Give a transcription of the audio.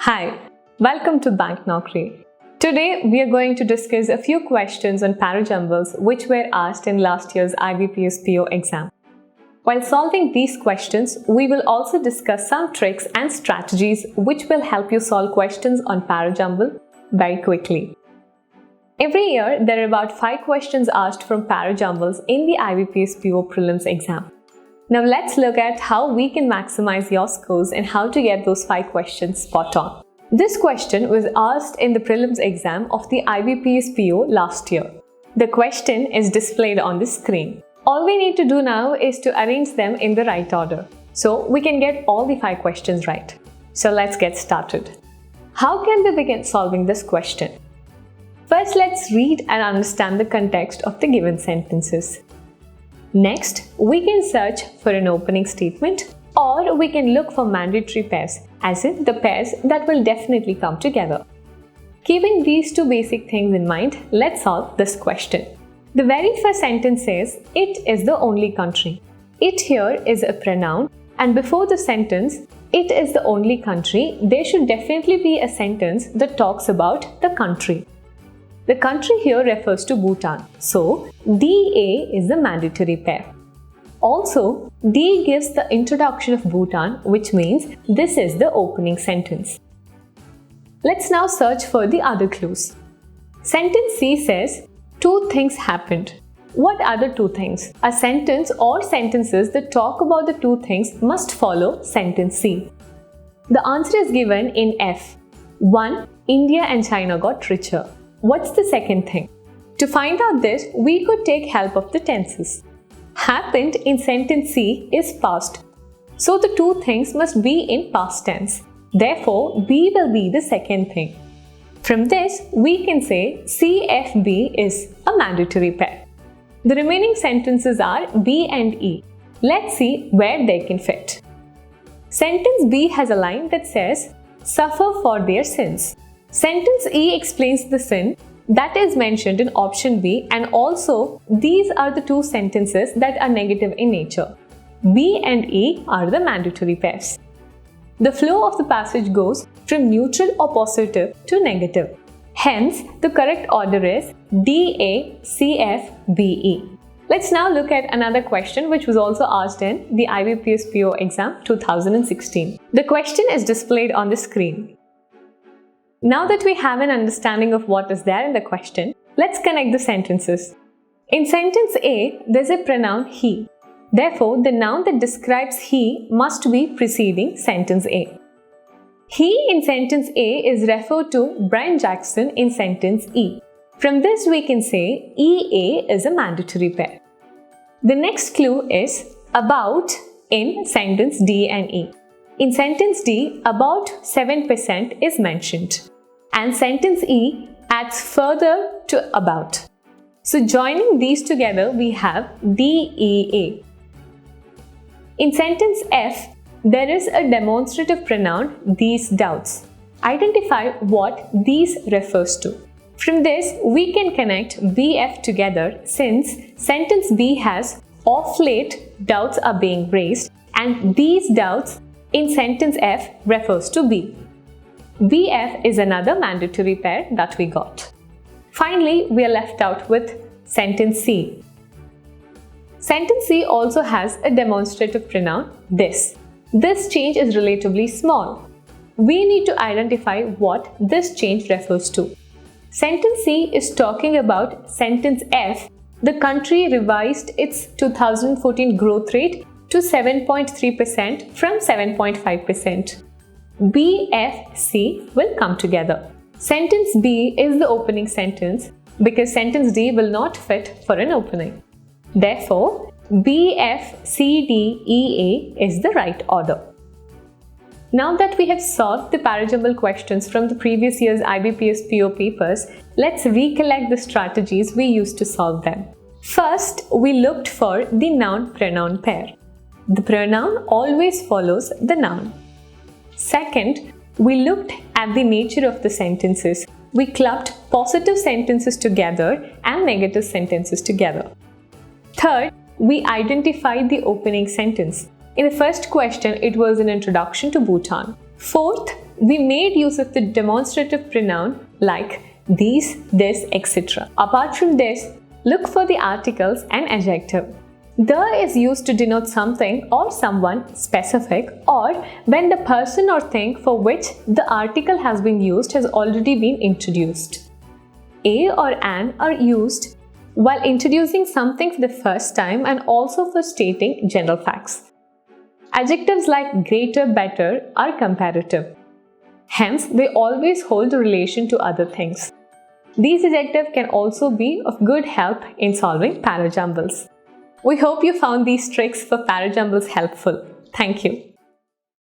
Hi, welcome to Bank Naukri. Today we are going to discuss a few questions on parajumbles which were asked in last year's IBPS PO exam. While solving these questions, we will also discuss some tricks and strategies which will help you solve questions on parajumble very quickly. Every year, there are about 5 questions asked from parajumbles in the IBPS PO prelims exam. Now let's look at how we can maximize your scores and how to get those 5 questions spot on. This question was asked in the prelims exam of the IBPS PO last year. The question is displayed on the screen. All we need to do now is to arrange them in the right order, so we can get all the 5 questions right. So let's get started. How can we begin solving this question? First, let's read and understand the context of the given sentences. Next, we can search for an opening statement, or we can look for mandatory pairs, as in the pairs that will definitely come together. Keeping these 2 basic things in mind, let's solve this question. The very first sentence says, "It is the only country." It here is a pronoun, and before the sentence, "It is the only country," there should definitely be a sentence that talks about the country. The country here refers to Bhutan, so DA is the mandatory pair. Also, D gives the introduction of Bhutan, which means this is the opening sentence. Let's now search for the other clues. Sentence C says, "2 things happened." What are the 2 things? A sentence or sentences that talk about the 2 things must follow sentence C. The answer is given in F. 1. India and China got richer. What's the second thing? To find out this, we could take help of the tenses. Happened in sentence C is past, so the 2 things must be in past tense. Therefore, B will be the second thing. From this, we can say CFB is a mandatory pair. The remaining sentences are B and E. Let's see where they can fit. Sentence B has a line that says, "Suffer for their sins." Sentence E explains the sin that is mentioned in option B, and also these are the 2 sentences that are negative in nature. B and E are the mandatory pairs. The flow of the passage goes from neutral or positive to negative. Hence, the correct order is DA, CF, BE. Let's now look at another question which was also asked in the IBPS PO exam 2016. The question is displayed on the screen. Now that we have an understanding of what is there in the question, let's connect the sentences. In sentence A, there's a pronoun he. Therefore, the noun that describes he must be preceding sentence A. He in sentence A is referred to Brian Jackson in sentence E. From this, we can say EA is a mandatory pair. The next clue is about in sentence D and E. In sentence D, about 7% is mentioned, and sentence E adds further to about. So joining these together, we have DEA. In sentence F, there is a demonstrative pronoun, "these doubts." Identify what "these" refers to. From this, we can connect BF together, since sentence B has "of late doubts are being raised," and "these doubts" in sentence F refers to B. BF is another mandatory pair that we got. Finally, we are left out with sentence C. Sentence C also has a demonstrative pronoun, "this." This change is relatively small. We need to identify what this change refers to. Sentence C is talking about sentence F. The country revised its 2014 growth rate to 7.3% from 7.5%. B, F, C will come together. Sentence B is the opening sentence because sentence D will not fit for an opening. Therefore, B, F, C, D, E, A is the right order. Now that we have solved the parajumble questions from the previous year's IBPS PO papers, let's recollect the strategies we used to solve them. First, we looked for the noun-pronoun pair. The pronoun always follows the noun. Second, we looked at the nature of the sentences. We clubbed positive sentences together and negative sentences together. Third, we identified the opening sentence. In the first question, it was an introduction to Bhutan. Fourth, we made use of the demonstrative pronoun like these, this, etc. Apart from this, look for the articles and adjective. The is used to denote something or someone specific, or when the person or thing for which the article has been used has already been introduced. A or an are used while introducing something for the first time and also for stating general facts. Adjectives like greater, better are comparative. Hence, they always hold a relation to other things. These adjectives can also be of good help in solving parajumbles. We hope you found these tricks for parajumbles helpful. Thank you.